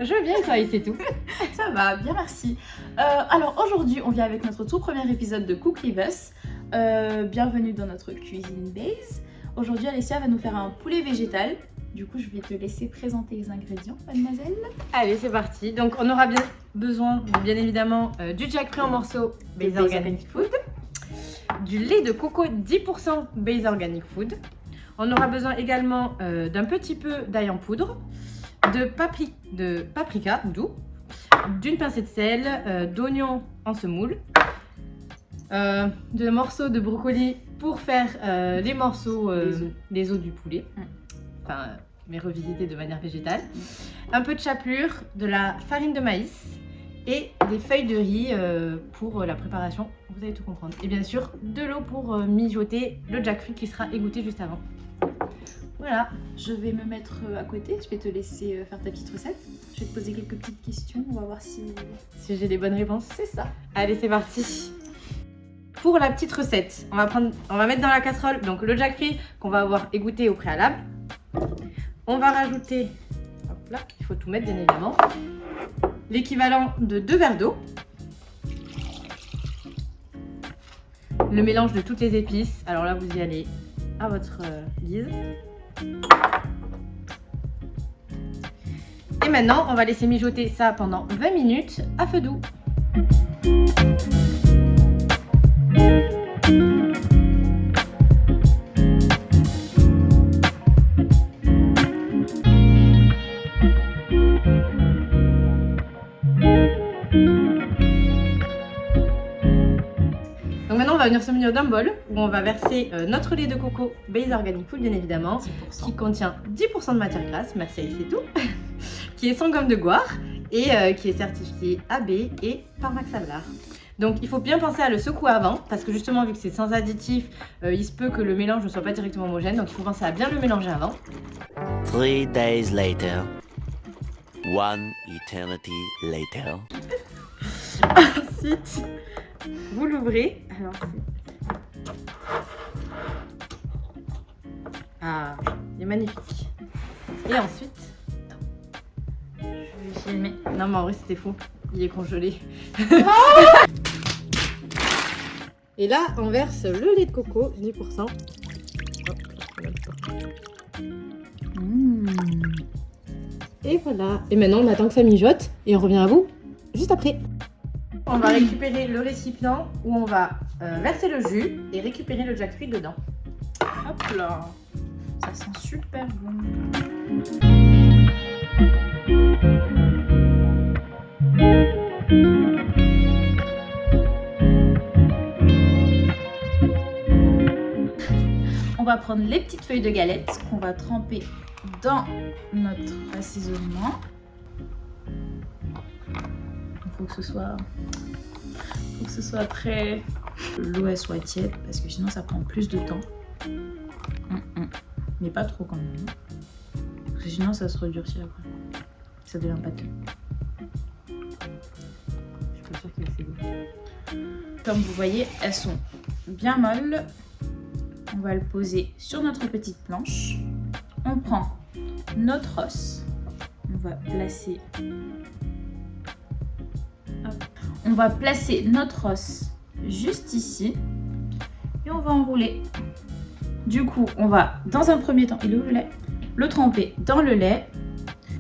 Je veux bien, toi, et c'est tout. Ça va, bien merci. Alors aujourd'hui, on vient avec notre tout premier épisode de Cook With Us. Bienvenue dans notre cuisine base. Aujourd'hui, Alessia va nous faire un poulet végétal. Du coup, je vais te laisser présenter les ingrédients, mademoiselle. Allez, c'est parti. Donc, on aura besoin, bien évidemment, du jackfruit en morceaux Base Organic Food, du lait de coco 10% Base Organic Food. On aura besoin également d'un petit peu d'ail en poudre, de paprika doux, d'une pincée de sel, d'oignons en semoule, de morceaux de brocoli pour faire les morceaux, les os du poulet, enfin, mais revisités de manière végétale, un peu de chapelure, de la farine de maïs et des feuilles de riz pour la préparation, vous allez tout comprendre. Et bien sûr, de l'eau pour mijoter le jackfruit qui sera égoutté juste avant. Voilà. Je vais me mettre à côté, je vais te laisser faire ta petite recette. Je vais te poser quelques petites questions, on va voir si j'ai les bonnes réponses. C'est ça. Allez, c'est parti. Pour la petite recette, on va mettre dans la casserole donc le jackfruit qu'on va avoir égoutté au préalable. On va rajouter, hop là, il faut tout mettre bien évidemment, l'équivalent de 2 verres d'eau, le mélange de toutes les épices. Alors là, vous y allez à votre guise. Et maintenant, on va laisser mijoter ça pendant 20 minutes à feu doux. Donc maintenant, on va venir se munir d'un bol où on va verser notre lait de coco Base Organic Food, bien évidemment, 10%. qui contient 10% de matière grasse, merci Alice, c'est tout, qui est sans gomme de goire et qui est certifié AB et par Max Havelaar. Donc il faut bien penser à le secouer avant, parce que justement, vu que c'est sans additif, il se peut que le mélange ne soit pas directement homogène, donc il faut penser à bien le mélanger avant. 3 days later. 1 eternity later. Ensuite, vous l'ouvrez. Alors ah, il est magnifique. Et ensuite, Je vais filmer. non mais en vrai c'était faux, il est congelé. Et là, on verse le lait de coco, 10%. Hop, et voilà. Et maintenant, on attend que ça mijote et on revient à vous juste après. On va récupérer le récipient où on va verser le jus et récupérer le jackfruit dedans. Hop là. Ça sent super bon. On va prendre les petites feuilles de galette qu'on va tremper dans notre assaisonnement. Il faut que ce soit très... L'eau elle soit tiède parce que sinon ça prend plus de temps. Mais pas trop quand même. Parce que sinon ça se redurcit après. Ça devient pâteux. Je suis pas sûre qu'il y ait assez d'eau. Comme vous voyez, elles sont bien molles. On va le poser sur notre petite planche. On prend notre os. On va placer... Hop. On va placer notre os juste ici. Et on va enrouler. Du coup, on va, dans un premier temps, il est où le lait? Le tremper dans le lait,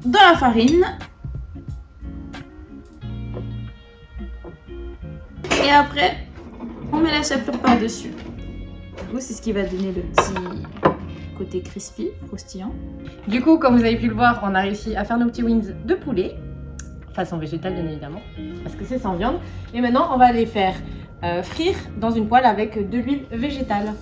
dans la farine. Et après, on met la chapelure par-dessus. Du coup, c'est ce qui va donner le petit côté crispy, croustillant. Du coup, comme vous avez pu le voir, on a réussi à faire nos petits wings de poulet. Façon végétale, bien évidemment, parce que c'est sans viande. Et maintenant, on va les faire frire dans une poêle avec de l'huile végétale.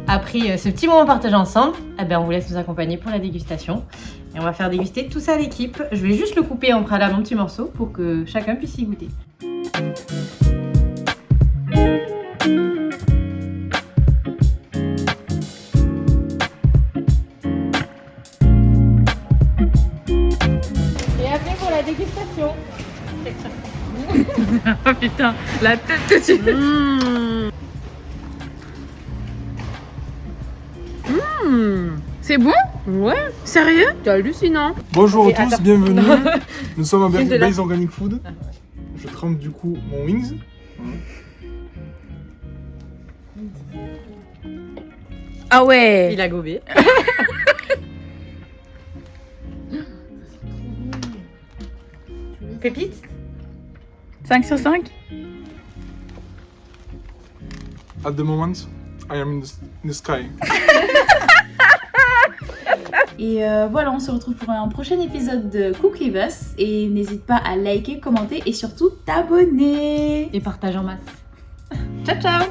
Après ce petit moment partagé ensemble, eh ben on vous laisse nous accompagner pour la dégustation. Et on va faire déguster tout ça à l'équipe. Je vais juste le couper en préalable en petits morceaux pour que chacun puisse y goûter. Et après pour la dégustation. Oh putain, la tête que tu fais. C'est bon? Ouais, Sérieux? c'est hallucinant. Bonjour Et à tous, attends. bienvenue. Nous sommes à Film de la- Base Organic Food. Je trempe du coup mon wings. Ah ouais. Il a gobé. 5 sur 5? At the moment, I am in the sky. Et voilà, on se retrouve pour un prochain épisode de Cook With Us. Et n'hésite pas à liker, commenter et surtout t'abonner. Et partage en masse. Ciao ciao.